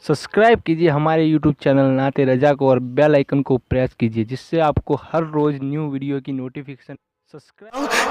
Subscribe कीजिए हमारे YouTube channel नाते रजा को और बेल आइकन को प्रेस कीजिए जिससे आपको हर रोज़ न्यू वीडियो की नोटिफिकेशन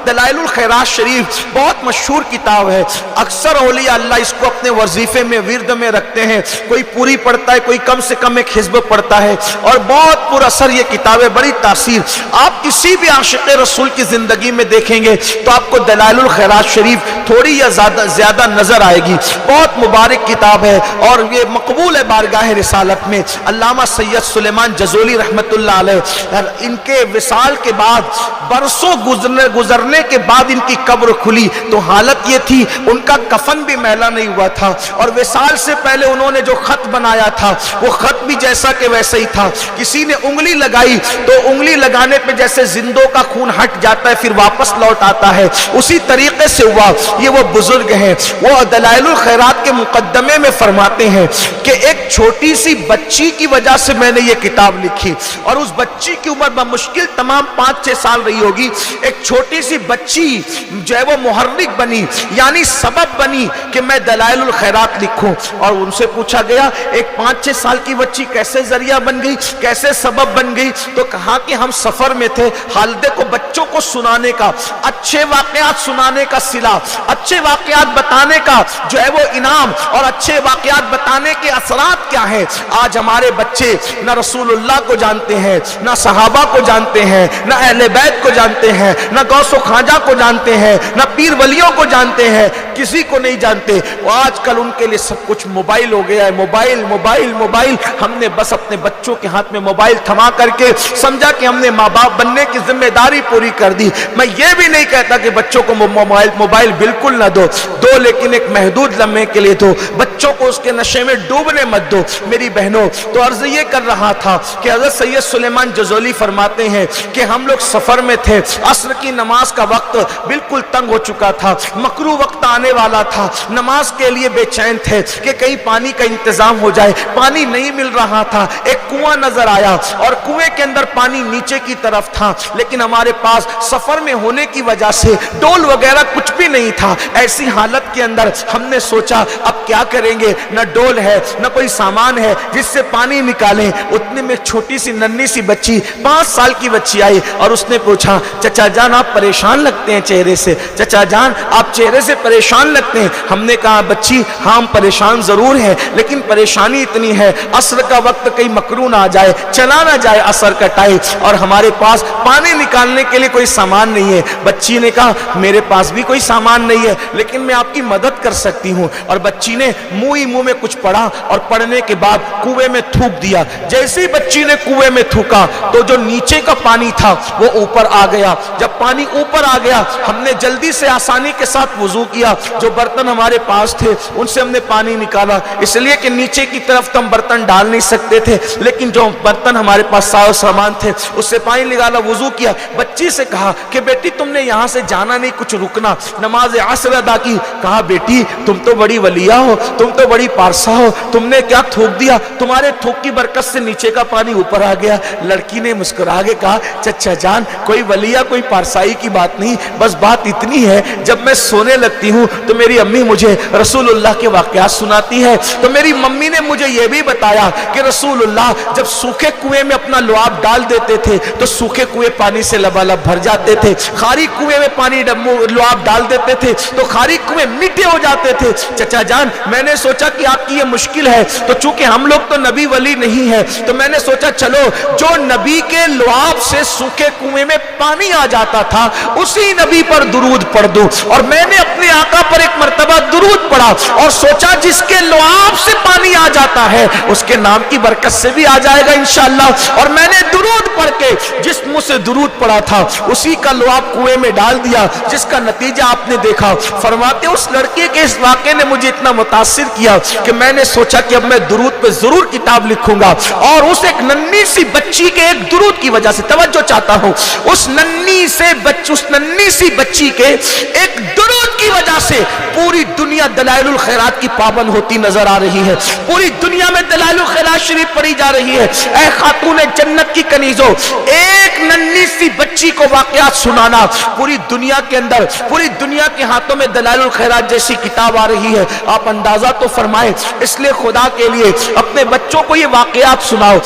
दलाइलुल खैरात शरीफ बहुत मशहूर किताब है। अक्सर औलिया अल्लाह इसको अपने वजीफे में विर्द में रखते हैं। कोई पूरी पढ़ता है, कोई कम से कम एक हिज्ब पढ़ता है और बहुत पुरअसर ये किताब है, बड़ी तासीर। आप किसी भी आशिक़ रसूल की जिंदगी में देखेंगे तो आपको दलाइलुल खैरात शरीफ थोड़ी या ज्यादा नजर आएगी। बहुत मुबारक किताब है और ये मकबूल है बारगाह रिसालत में। अल्लामा सैयद सुलेमान जज़ोली रहमतुल्लाह अलैह इनके विसाल के बाद बरसों गुजरने के बाद इनकी कब्र खुली तो हालत ये थी, उनका कफन भी मैला नहीं हुआ था और विसाल से पहले उन्होंने जो खत बनाया था वो खत भी जैसा के वैसा ही था। किसी ने उंगली लगाई तो उंगली लगाने पे जैसे जिंदों का खून हट जाता है फिर वापस लौट आता है, उसी तरीके से हुआ। ये वो बुजुर्ग हैं, वो दलाइलुल खैरात के मुकद्दमे में फरमाते हैं कि एक छोटी सी बच्ची की वजह से मैंने ये किताब लिखी और उस बच्ची की उम्र बमुश्किल तमाम 5-6 साल रही होगी। एक छोटी सी बच्ची जो है वो मुहर्रिक बनी, यानी सबब बनी कि मैं दलाइलुल खैरात लिखूं। और उनसे पूछा गया एक 5-6 साल की बच्ची कैसे जरिया बन गई, कैसे सबब बन गई? तो कहा कि हम सफर में थे, हालदे को बच्चों को सुनाने का, अच्छे वाकयात सुनाने का सिला, अच्छे वाकयात बताने का जो है वो इनाम और अच्छे वाकयात बताने के असरात क्या है। आज हमारे बच्चे ना रसूलुल्लाह को जानते हैं, ना सहाबा को जानते हैं, ना अहले बैत को जानते हैं, ना गौसो खाजा को जानते हैं, ना पीर वलियों को जानते हैं, किसी को नहीं जानते। वो आजकल उनके लिए सब कुछ मोबाइल हो गया है, मोबाइल मोबाइल मोबाइल। हमने बस अपने बच्चों के हाथ में मोबाइल थमा करके समझा कि हमने माँ बाप बनने की जिम्मेदारी पूरी कर दी। मैं ये भी नहीं कहता कि बच्चों को मोबाइल बिल्कुल ना दो, लेकिन एक महदूद लम्हे के लिए दो। बच्चों को उसके नशे में डूबने मत दो। मेरी बहनों, तो अर्ज ये कर रहा था कि हज़रत सैयद सुलेमान जज़ोली फरमाते हैं कि हम लोग सफर में थे, असर की नमाज का वक्त बिल्कुल तंग हो चुका था, मकरू वक्त आने वाला था, नमाज के लिए बेचैन थे कि कहीं पानी का इंतजाम हो जाए। पानी नहीं मिल रहा था, एक कुआं नजर आया और कुएं के अंदर पानी नीचे की तरफ था, लेकिन हमारे पास सफर में होने की वजह से डोल वगैरह कुछ भी नहीं था। ऐसी हालत के अंदर हमने सोचा अब क्या करेंगे, न डोल है न कोई सामान है जिससे पानी निकालें। उतने में छोटी सी नन्ही सी बच्ची 5 साल की बच्ची आई और उसने पूछा, चचा जान आप परेशान लगते हैं चेहरे से, चचा जान आप चेहरे से परेशान लगते हैं। हमने कहा बच्ची हाँ हम परेशान जरूर हैं, लेकिन परेशानी इतनी है असर का वक्त कहीं मकरू ना आ जाए, चला ना जाए असर का टाइम और हमारे पास पानी निकालने के लिए कोई सामान नहीं है। बच्ची ने कहा मेरे पास भी कोई सामान नहीं है, लेकिन मैं आपकी मदद कर सकती हूँ। और बच्ची ने मुंह ही मुंह में कुछ पढ़ा और पढ़ने के बाद कुएं में थूक दिया। जैसे ही बच्ची ने कुएं में थूका तो जो नीचे का पानी था वो ऊपर आ गया। जब पानी ऊपर आ गया हमने जल्दी से आसानी के साथ वुजू किया, जो बर्तन हमारे पास थे उनसे हमने पानी निकाला, इसलिए कि नीचे की तरफ तो हम बर्तन डाल नहीं सकते थे, लेकिन जो बर्तन हमारे पास सामान थे उससे पानी निकाला, वुजू किया। बच्ची से कहा कि बेटी तुमने यहाँ से जाना नहीं, कुछ रुकना, नमाज असर अदा की। कहा बेटी तुम तो बड़ी वलिया हो, तुम तो बड़ी पारसा हो, तुमने क्या थूक दिया, तुम्हारे थूक की बरकत से नीचे का पानी ऊपर आ गया। लड़की ने मुस्कुरा के कहा चचा जान कोई वलिया कोई पारसाई की बात नहीं, बस बात इतनी है जब मैं सोने लगती हूँ तो मेरी अम्मी मुझे रसूलुल्लाह के वाकयात सुनाती है, तो मेरी मम्मी ने मुझे यह भी बताया कि रसूलुल्लाह जब सूखे कुएं में अपना लुआब डाल देते थे तो सूखे कुएं पानी से लबालब भर जाते थे, खारी कुएं में पानी लुआब डाल देते थे तो खारी कुएं मीठे हो जाते थे। चचा जान मैंने सोचा कि आपकी ये मुश्किल है, तो चूंकि हम लोग तो नबी वली नहीं है तो मैंने सोचा चलो जो नबी के लुआब से सूखे कुएं में पानी आ जाता था उसी नबी पर दुरूद पढ़ दूं। और मैंने अपने आका पर एक मर्तबा दुरूद पढ़ा और सोचा जिसके लुआब से पानी आ जाता है उसके नाम की बरकत से भी आ जाएगा इंशाअल्लाह। और मैंने दुरूद पढ़ के जिस मुंह से दुरूद पढ़ा था उसी का लुआब कुएं में डाल दिया, जिसका नतीजा आपने देखा। फरमाते उस लड़के के इस वाक़े ने मुझे इतना मुतासिर किया कि मैंने सोचा कि अब मैं दुरूद पे जरूर किताब लिखूंगा। और उस एक नन्ही सी बच्ची के एक दुरूद की वजह से, तवज्जो चाहता हूं, उस नन्ही सी बच्ची के एक दुरूद की کی وجہ سے پوری دنیا دلائل الخیرات کی پابند ہوتی نظر آ رہی ہے، پوری دنیا میں دلائل الخیرات شریف پڑھی جا رہی ہے۔ اے خاتون جنت کی کنیزوں، ایک ننھی سی بچی کو واقعات سنانا، پوری دنیا کے اندر، پوری دنیا کے ہاتھوں میں دلائل الخیرات جیسی کتاب آ رہی ہے۔ آپ اندازہ تو فرمائیں، اس لیے خدا کے لیے اپنے بچوں کو یہ واقعات سناؤ۔